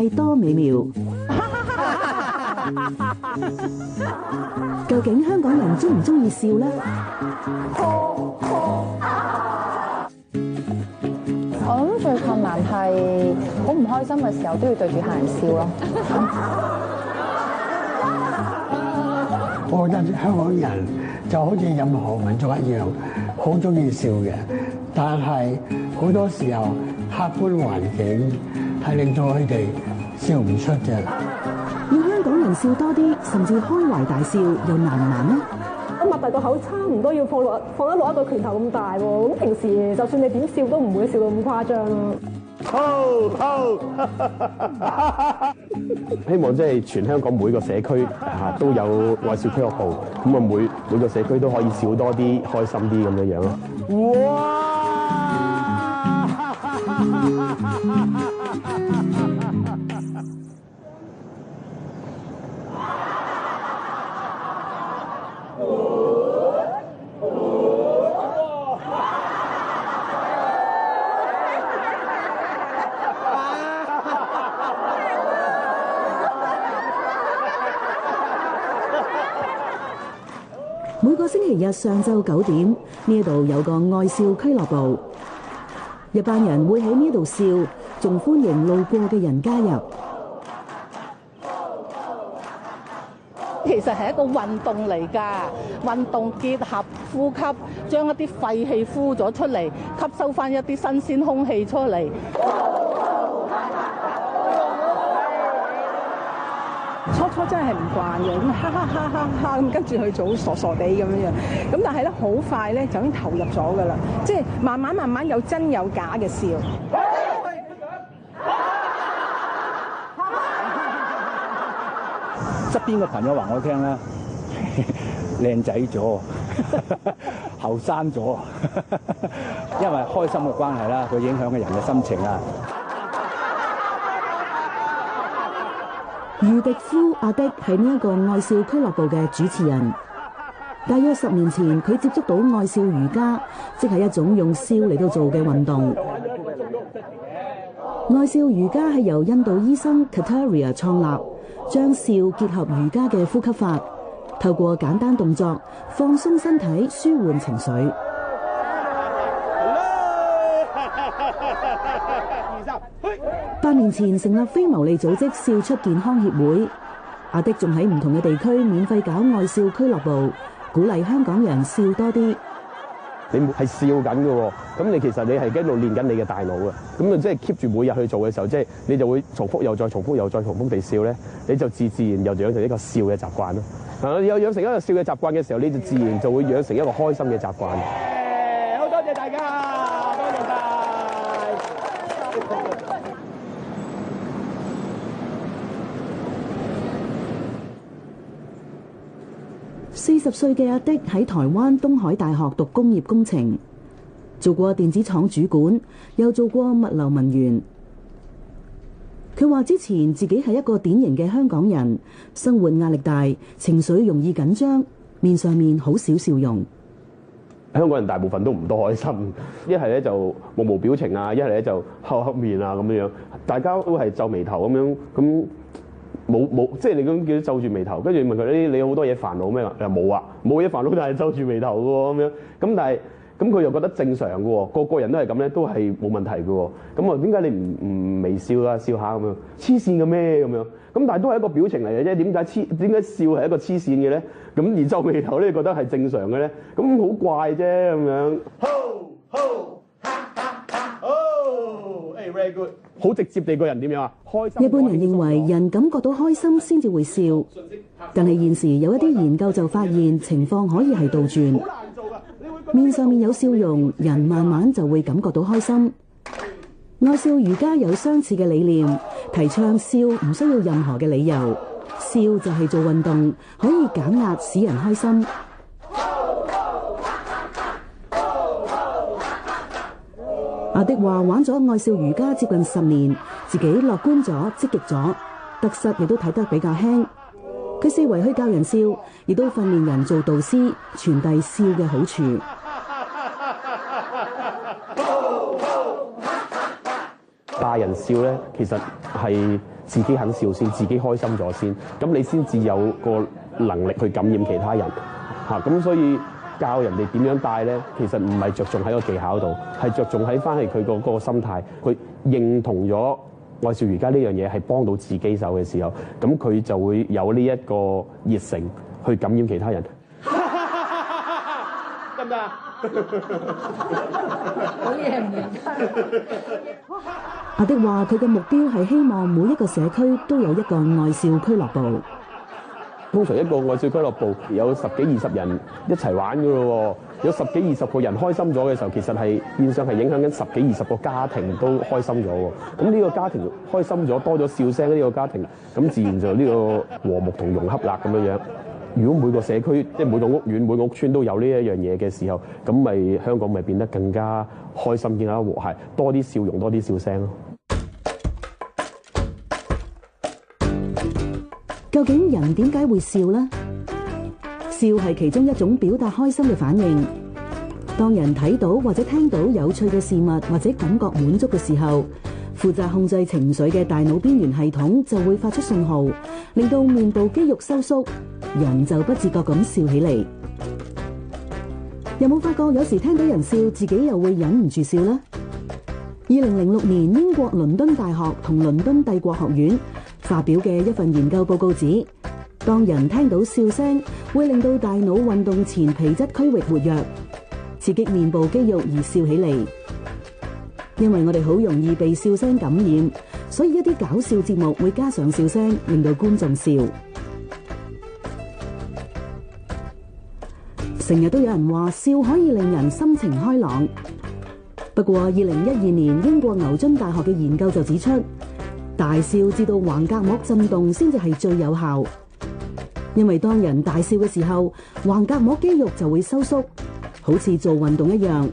界多美妙。究竟香港人鍾唔鍾意笑呢？我諗最困難係好唔開心嘅時候都要對住客人笑咯。我覺得香港人就好似任何民族一樣，好中意笑嘅。但係好多時候客觀環境係令到佢哋笑唔出嘅。要香港人笑多啲，甚至開懷大笑，又難唔難呢？我擘大個口，差唔多要放得落一個拳頭咁大喎。咁平時就算你點笑都唔會笑到咁誇張咯。希望即係全香港每個社區都有愛笑俱樂部，咁啊每個社區都可以笑多啲，開心啲咁樣樣咯。哇！每個星期日上晝9點，呢度有個愛笑俱樂部，一班人會喺呢度笑，仲歡迎路過嘅人加入。其實係一個運動嚟㗎，運動結合呼吸，將一啲廢氣呼咗出嚟，吸收翻一啲新鮮空氣出嚟。初真係唔慣嘅，咁哈哈哈哈哈咁跟住去做傻傻地咁樣，咁但係咧好快咧就已經投入咗㗎啦，即係慢慢有真有假嘅笑。側邊嘅朋友話我聽啦，靚仔咗，後生咗，因為開心嘅關係啦，佢影響嘅人嘅心情啊。余迪夫阿迪係呢一個愛笑俱樂部嘅主持人。大約10年前，佢接觸到愛笑瑜伽，即係一種用笑嚟到做嘅運動。愛笑瑜伽係由印度醫生 Kataria 創立，將笑結合瑜伽嘅呼吸法，透過簡單動作放鬆身體，舒緩情緒。8年前成立非牟利組織笑出健康協會，阿迪仲喺唔同嘅地區免費搞愛笑俱樂部，鼓勵香港人笑多啲。你係笑緊嘅喎，咁你其實你係喺度練緊你嘅大腦嘅，咁啊即係 keep 住每日去做嘅時候，即係你就會重複又再重複又再重複地笑咧，你就自然又養成一個笑嘅習慣咯。有養成一個笑嘅習慣嘅時候，你就自然就會養成一個開心嘅習慣。好多謝大家，多謝晒。40歲嘅阿迪喺台灣東海大學讀工業工程，做過電子廠主管，又做過物流文員。佢話之前自己係一個典型嘅香港人，生活壓力大，情緒容易緊張，面上面好少笑容。香港人大部分都唔多開心，一係咧就無表情啊，一係咧就黑面啊咁樣，大家都係皺眉頭咁樣咁。冇，即係你咁叫皺住眉頭，跟住問佢你有好多嘢煩惱咩？又冇啊，冇嘢煩惱，但係皺住眉頭嘅喎咁樣。咁但係咁佢又覺得正常嘅喎，個人都係咁咧，都係冇問題嘅喎。咁啊點解你唔微笑啊？笑下咁樣，黐線嘅咩咁樣？咁但係都係一個表情嚟嘅啫。點解笑係一個黐線嘅咧？咁而皺眉頭咧，覺得係正常嘅咧？咁好怪啫咁樣。Very good. 好直接地個人點樣啊？開心。一般人認為人感覺到開心先至會笑，但係現時有一啲研究就發現情況可以係倒轉。面上面有笑容，人慢慢就會感覺到開心。愛笑瑜伽有相似嘅理念，提倡笑唔需要任何嘅理由，笑就係做運動，可以減壓使人開心。阿迪話玩咗愛笑瑜伽接近10年，自己樂觀咗、積極咗，得失亦都睇得比較輕。佢四圍去教人笑，亦都訓練人做導師，傳遞笑嘅好處。帶人笑咧，其實係自己肯笑先，自己開心咗先，咁你先至有個能力去感染其他人嚇。咁所以教人哋點樣帶咧，其實唔係着重喺個技巧度，係着重喺翻係佢嗰個心態，佢認同咗愛笑瑜伽呢樣嘢係幫到自己手嘅時候，咁佢就會有呢一個熱誠去感染其他人。得唔得？好嘢唔阿迪話：佢嘅目標係希望每一個社區都有一個愛笑俱樂部。通常一個愛笑俱樂部有10幾20人一齊玩㗎咯喎，有10幾20個人開心咗嘅時候，其實係變相係影響緊10幾20個家庭都開心咗喎。咁呢個家庭開心咗，多咗笑聲，呢個家庭咁自然就呢個和睦同融洽啦咁樣樣。如果每個社區即係每個屋苑、每個屋村都有呢一樣嘢嘅時候，咁咪香港咪變得更加開心、更加和諧，多啲笑容、多啲笑聲咯。究竟人點解會笑呢？笑係其中一種表達開心嘅反應。當人睇到或者聽到有趣嘅事物或者感覺滿足嘅時候，負責控制情緒嘅大腦邊緣系統就會發出信號，令到面部肌肉收縮，人就不自覺咁笑起嚟。有冇發覺有時聽到人笑，自己又會忍唔住笑呢？2006年，英國倫敦大學同倫敦帝國學院發表嘅一份研究報告指，當人聽到笑聲，會令到大腦運動前皮質區域活躍，刺激面部肌肉而笑起嚟。因為我哋好容易被笑聲感染，所以一啲搞笑節目會加上笑聲，令到觀眾笑。成日都有人話笑可以令人心情開朗，不過2012年英國牛津大學嘅研究就指出，大笑至到橫膈膜震動先至係最有效，因為當人大笑嘅時候，橫膈膜肌肉就會收縮，好似做運動一樣，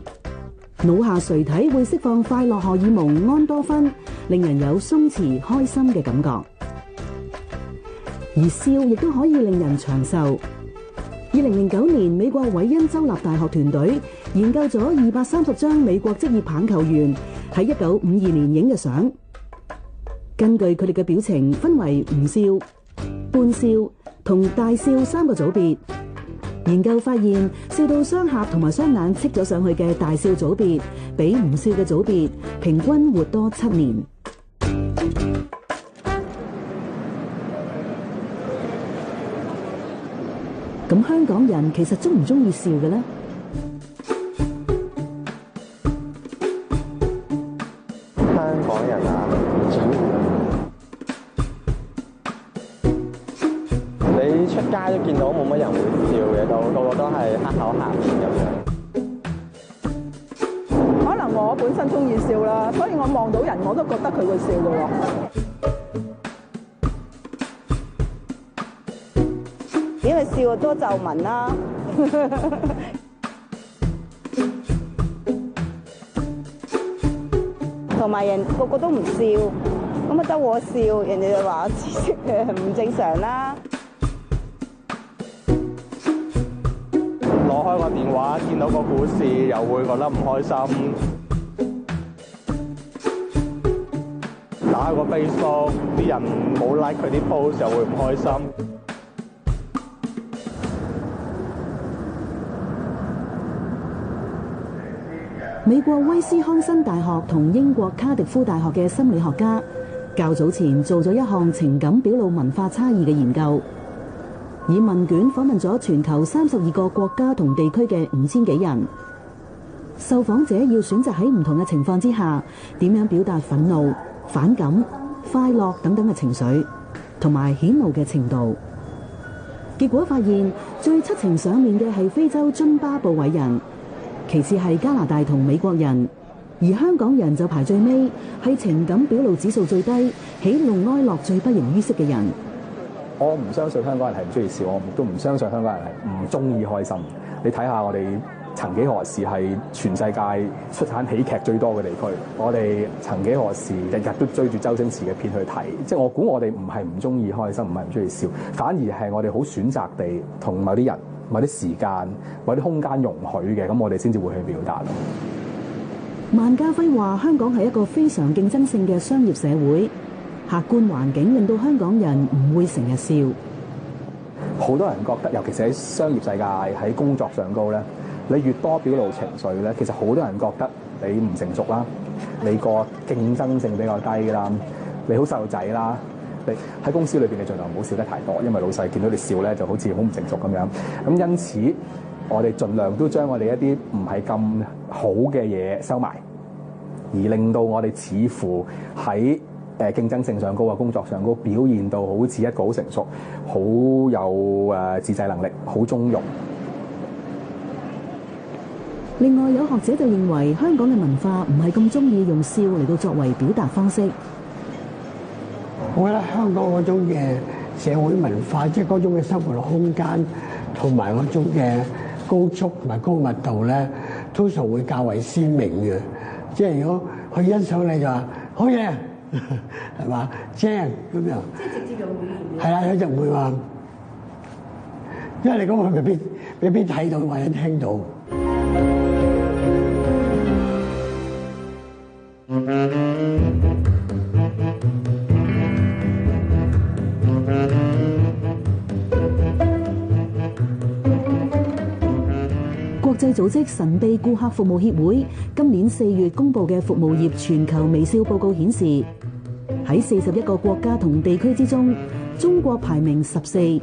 腦下垂體會釋放快樂荷爾蒙安多芬，令人有鬆弛開心嘅感覺。而笑亦都可以令人長壽。2009年，美國韋恩州立大學團隊研究咗230張美國職業棒球員喺1952年影嘅相，根據佢哋嘅表情分為唔笑、半笑同大笑3個組別。研究發現，笑到雙頰同埋雙眼戚咗上去嘅大笑組別，比唔笑嘅組別平均活多7年。咁香港人其實鍾唔鍾意笑嘅呢？香港人啊，你出街都見到冇乜人會笑嘅，個個都係黑口黑面咁樣。可能我本身中意笑啦，所以我望到人我都覺得佢會笑嘅喎。因為笑多皺紋啦。同埋人個個都唔笑，咁啊得我笑，人哋就話我知識唔正常啦。攞開個電話，見到個股市又會覺得唔開心。打開個 Facebook，啲人冇 like 佢啲 post 又會唔開心。美國威斯康辛大學同英國卡迪夫大學嘅心理學家較早前做咗一項情感表露文化差異嘅研究，以問卷訪問咗全球32個國家同地區嘅5000幾人，受訪者要選擇喺唔同嘅情況之下點樣表達憤怒、反感、快樂等等嘅情緒，同埋顯露嘅程度。結果發現，最七情上面嘅係非洲津巴布韋人，其次係加拿大同美國人，而香港人就排最尾，係情感表露指數最低、喜怒哀樂最不形於色嘅人。我唔相信香港人係唔中意笑，我亦都唔相信香港人係唔中意開心。你睇下我哋曾幾何時係全世界出產喜劇最多嘅地區，我哋曾幾何時日日都追住周星馳嘅片去睇，即係我估我哋唔係唔中意開心，唔係唔中意笑，反而係我哋好選擇地同某啲人、某啲時間、某啲空間容許嘅，咁我哋先至會去表達咯。萬家輝話：香港係一個非常競爭性嘅商業社會，客觀環境令到香港人唔會成日笑。好多人覺得，尤其是喺商業世界、喺工作上高咧，你越多表露情緒咧，其實好多人覺得你唔成熟啦，你個競爭性比較低啦，你好細路仔啦。你喺公司裏邊，你盡量唔好笑得太多，因為老細見到你笑咧，就好似好唔成熟咁樣。咁因此，我哋盡量都將我哋一啲唔係咁好嘅嘢收埋，而令到我哋似乎喺競爭性上高嘅工作上高表現到好似一個好成熟、好有自制能力、好中庸。另外有學者就認為香港嘅文化唔係咁中意用笑嚟到作為表達方式。我覺得香港嗰種嘅社會文化，即係嗰種嘅生活空間，同埋嗰種嘅高速同埋高密度咧，通常會較為鮮明嘅。即係如果佢欣賞你就話好嘢，係嘛，正咁樣。即係直接用語言。係啦，佢就唔會話，因為你咁佢未必睇到或者聽到。國際組織神秘顧客服務協會今年4月公布嘅服務業全球微笑報告顯示，喺41個國家同地區之中，中國排名14，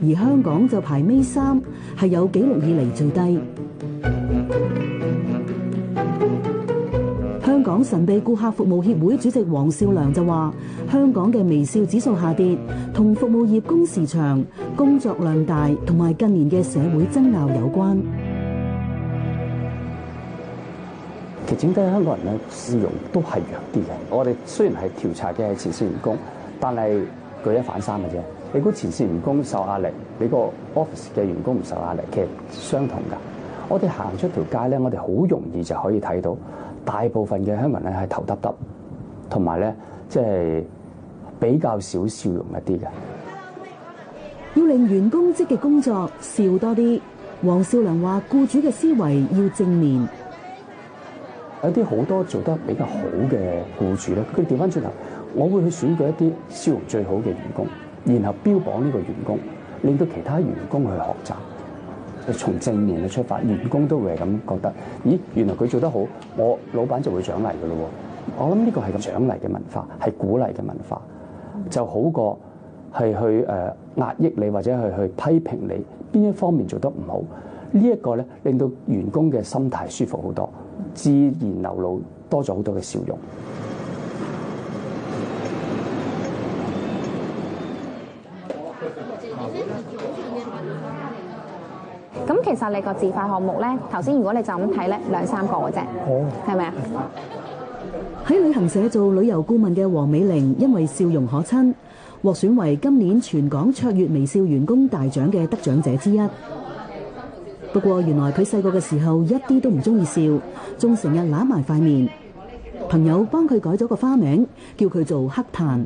而香港就排尾3，係有紀錄以嚟最低。香港神秘顧客服務協會主席黃少良就話，香港嘅微笑指數下跌，同服務業工時長、工作量大同埋近年嘅社會爭拗有關。其實整體香港人咧笑容都係弱啲嘅。我哋雖然係調查嘅係前線員工，但係舉一反三嘅啫。你估前線員工受壓力，你個 office 嘅員工唔受壓力，其實相同㗎。我哋行出條街咧，我哋好容易就可以睇到，大部分嘅香港人咧係頭耷耷，同埋咧即係比較少笑容一啲嘅。要令員工積極工作，笑多啲。黃少良話：僱主嘅思維要正面。有啲好多做得比較好嘅僱主咧，佢調翻轉頭，我會去選舉一啲笑容最好嘅員工，然後標榜呢個員工，令到其他員工去學習。從正面去出發，員工都會係咁覺得，咦，原來佢做得好，我老闆就會獎勵㗎咯喎。我諗呢個係個獎勵嘅文化，係鼓勵嘅文化，就好過係去壓抑你或者去批評你邊一方面做得唔好。呢一個咧令到員工嘅心態舒服好多，自然流露多咗好多嘅笑容。咁其實你個自發項目咧，頭先如果你就咁睇咧，2-3個嘅啫，係咪啊？喺旅行社做旅遊顧問嘅黃美玲，因為笑容可親，獲選為今年全港卓越微笑員工大獎嘅得獎者之一。不過原來佢細個嘅時候一啲都唔中意笑，仲成日揦埋塊面。朋友幫佢改咗個花名，叫佢做黑炭。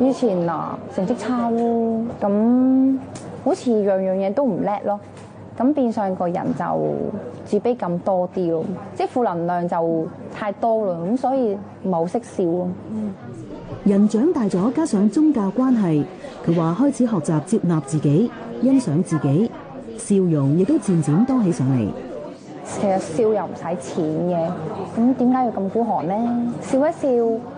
以前啊，成績差咯，咁好似樣樣嘢都唔叻咯，咁變相個人就自卑感多啲咯，即係負能量就太多啦，咁所以唔係好識笑咯。人長大咗，加上宗教關係，佢話開始學習接納自己，欣賞自己，笑容亦都漸漸多起上嚟。其實笑又唔使錢嘅，咁點解要咁孤寒呢？笑一笑，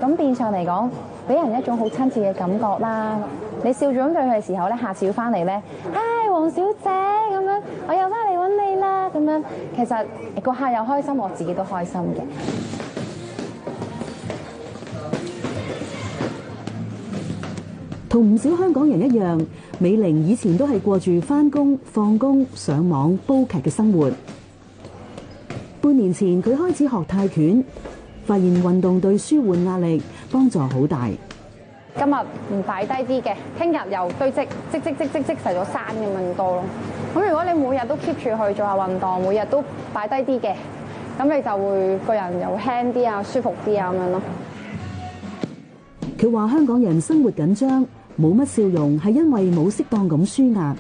咁變相嚟講，俾人一種好親切嘅感覺啦。你笑咗對佢嘅時候咧，下次要翻嚟咧，嗨，黃小姐咁樣，我又翻嚟揾你啦咁樣。其實個客又開心，我自己都開心嘅。同唔少香港人一樣，美玲以前都係過住返工、放工、上網、煲劇嘅生活。半年前佢開始學泰拳，發現運動對舒緩壓力幫助好大。今日唔擺低啲嘅，聽日又堆積成咗山咁樣多咯。咁如果你每日都 keep 住去做下運動，每日都擺低啲嘅，咁你就會個人又輕啲啊，舒服啲啊咁樣咯。佢話香港人生活緊張，冇乜笑容，係因為冇適當咁舒壓。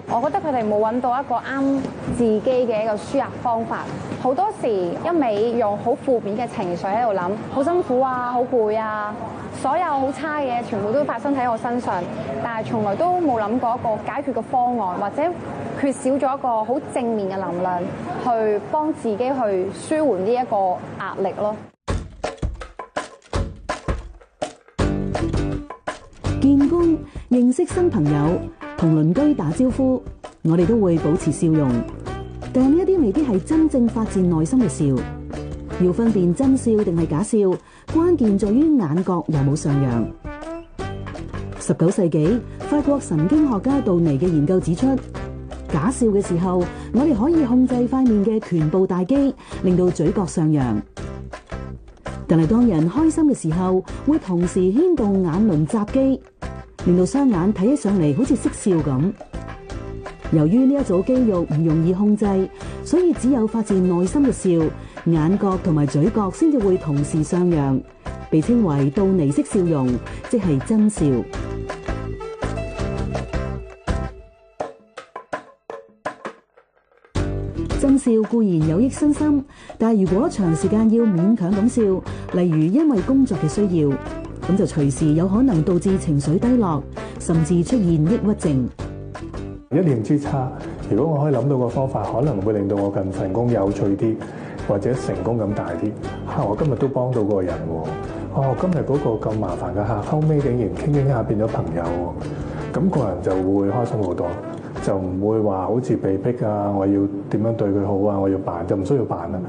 我覺得佢哋冇揾到一個啱自己嘅一個輸入方法，好多時一味用好負面嘅情緒喺度諗，好辛苦啊，好攰啊，所有好差嘅嘢全部都發生喺我身上，但係從來都冇諗過一個解決嘅方案，或者缺少咗一個好正面嘅能量去幫自己去舒緩呢一個壓力咯。見工、認識新朋友、同鄰居打招呼，我哋都會保持笑容。但呢一啲未必係真正發自內心嘅笑。要分辨真笑定係假笑，關鍵在於眼角有冇上揚。19世紀，法國神經學家杜尼嘅研究指出，假笑嘅時候，我哋可以控制塊面嘅顴部大肌，令到嘴角上揚。但係當人開心嘅時候，會同時牽動眼輪匝肌，令到雙眼睇起上嚟好似識笑咁。由於呢一組肌肉唔容易控制，所以只有發自內心嘅笑，眼角同埋嘴角先至會同時上揚，被稱為杜尼式笑容，即係真笑。真笑固然有益身心，但係如果長時間要勉強咁笑，例如因為工作嘅需要，咁就隨時有可能導致情緒低落，甚至出現抑鬱症。一念之差，如果我可以諗到個方法，可能會令到我近份工有趣啲，或者成功感大啲。我今日都幫到個人喎。今日嗰個咁麻煩嘅客，後尾竟然傾下變咗朋友喎。咁個人就會開心好多，就唔會話好似被逼啊，我要點樣對佢好啊，我要扮，就唔需要扮啦，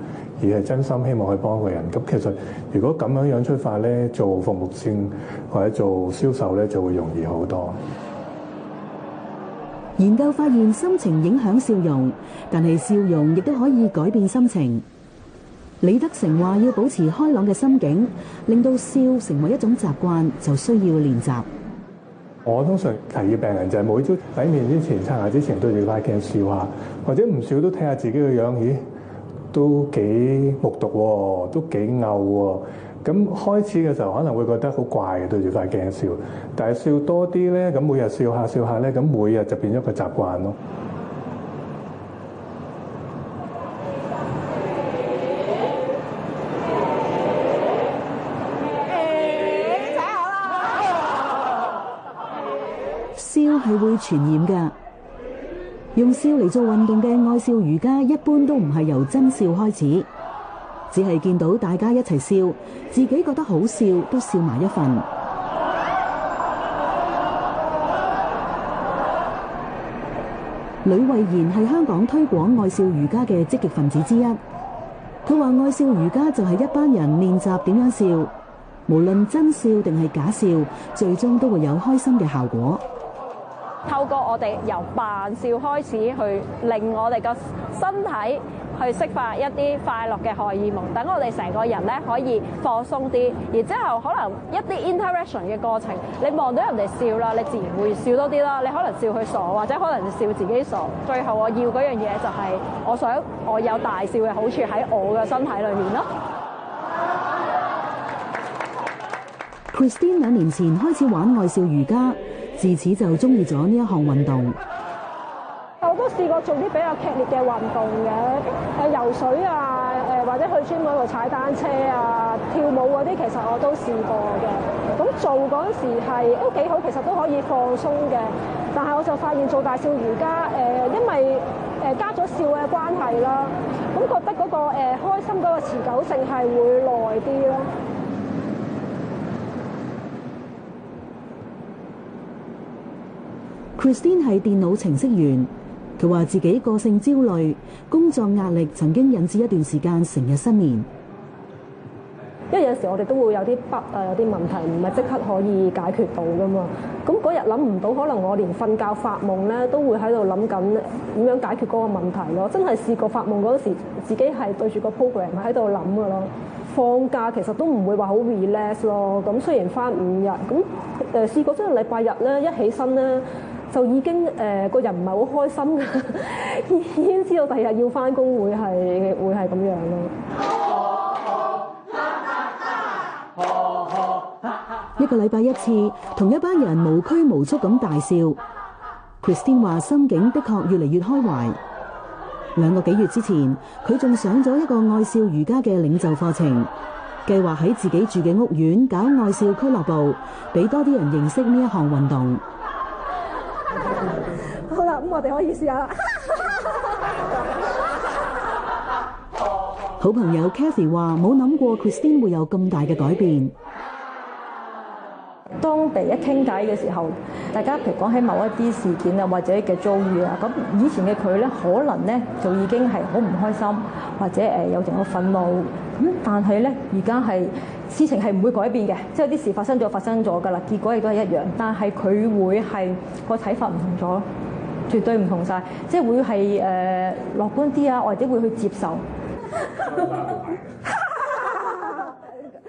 而係真心希望去幫個人。咁其實如果咁樣出發咧，做服務線或者做銷售咧，就會容易好多。研究發現，心情影響笑容，但係笑容亦都可以改變心情。李德成話：要保持開朗嘅心境，令到笑成為一種習慣，就需要練習。我通常提議病人就係每朝洗面之前、刷牙之前對住塊鏡笑下，或者唔笑都睇下自己嘅樣，咦，都幾木獨喎，都幾嘔喎。咁開始嘅時候可能會覺得好怪嘅，對住塊鏡笑，但係笑多啲咧，咁每日笑下笑下咧，咁每日就變咗個習慣咯。笑係會傳染㗎。用笑嚟做運動嘅愛笑瑜伽一般都唔係由真笑開始，只係見到大家一齊笑，自己覺得好笑都笑埋一份。呂慧賢係香港推廣愛笑瑜伽嘅積極分子之一。佢話愛笑瑜伽就係一班人練習點樣笑，無論真笑定係假笑，最終都會有開心嘅效果。透過我哋由扮笑開始，去令我哋個身體去釋發一啲快樂嘅荷爾蒙，等我哋成個人咧可以放鬆啲。然之後可能一啲 interaction 嘅過程，你望到人哋笑啦，你自然會笑多啲啦。你可能笑佢傻，或者可能笑自己傻。最後我要嗰樣嘢就係，我想我有大笑嘅好處喺我嘅身體裏面咯。Christine 2年前開始玩愛笑瑜伽，自此就中意咗呢一項運動。我都試過做啲比較劇烈嘅運動嘅，游水啊，或者去gym嗰度踩單車啊、跳舞嗰啲，其實我都試過嘅。咁做嗰陣時係都幾好，其實都可以放鬆嘅。但係我就發現做大笑瑜伽，因為加咗笑嘅關係啦，咁覺得嗰個開心嗰個持久性係會耐啲咯。Christine 係電腦程式員，佢話自己個性焦慮，工作壓力曾經引致一段時間成日失眠。因為有時我哋都會有啲筆啊，有啲問題唔係即刻可以解決到噶嘛。咁嗰日諗唔到，可能我連瞓覺發夢咧都會喺度諗緊點樣解決嗰個問題咯。真係試過發夢嗰時，自己係對住個 program 喺度諗噶咯。放假其實都唔會話好 relax 咯。咁雖然返5日，咁試過真係禮拜日咧一起身咧，就已經個人唔係好開心嘅，已經知道第二日要返工會係咁樣咯。一個禮拜一次，同一班人無拘無束咁大笑。Christine 話心境的確越嚟越開懷。2個幾月之前，佢仲上咗一個愛笑瑜伽嘅領袖課程，計劃喺自己住嘅屋苑搞愛笑俱樂部，俾多啲人認識呢一項運動。好啦，咁我哋可以試下啦。好朋友 Kathy 話冇諗過 Christine 會有咁大嘅改變。當第一傾偈嘅時候，大家譬如講起某一啲事件啊，或者嘅遭遇啊，咁以前嘅佢咧，可能咧就已經係好唔開心，或者有陣好憤怒。咁但係咧，而家係事情係唔會改變嘅，即係有啲事發生咗㗎啦，結果亦都係一樣。但係佢會係個睇法唔同咗咯，絕對唔同晒，即係會係樂觀啲啊，或者會去接受。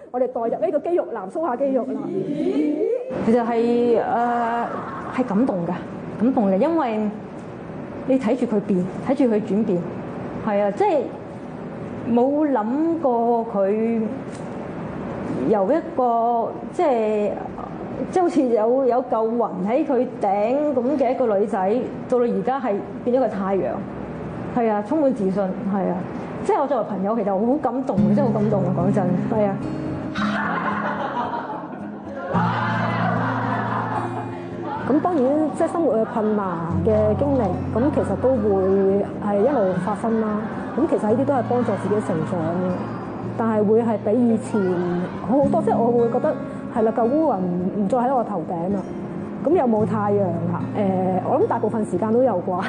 我哋代入呢個肌肉男，蘇下肌肉男。其實係感動嘅，因為你睇住佢變，睇住佢轉變，係啊，即係冇諗過佢由一個即係好似有嚿雲喺佢頂咁嘅一個女仔，到而家係變咗個太陽，係啊，充滿自信，係啊，即係我作為朋友，其實我好感動，真係好感動啊！講真，係啊。咁當然，即係生活嘅困難嘅經歷，咁其實都會係一路發生啦。咁其實呢啲都係幫助自己成長嘅，但係會係比以前好好多。即係我會覺得係啦，舊烏雲唔再喺我頭頂啦。咁有冇太陽啊？我諗大部分時間都有啩。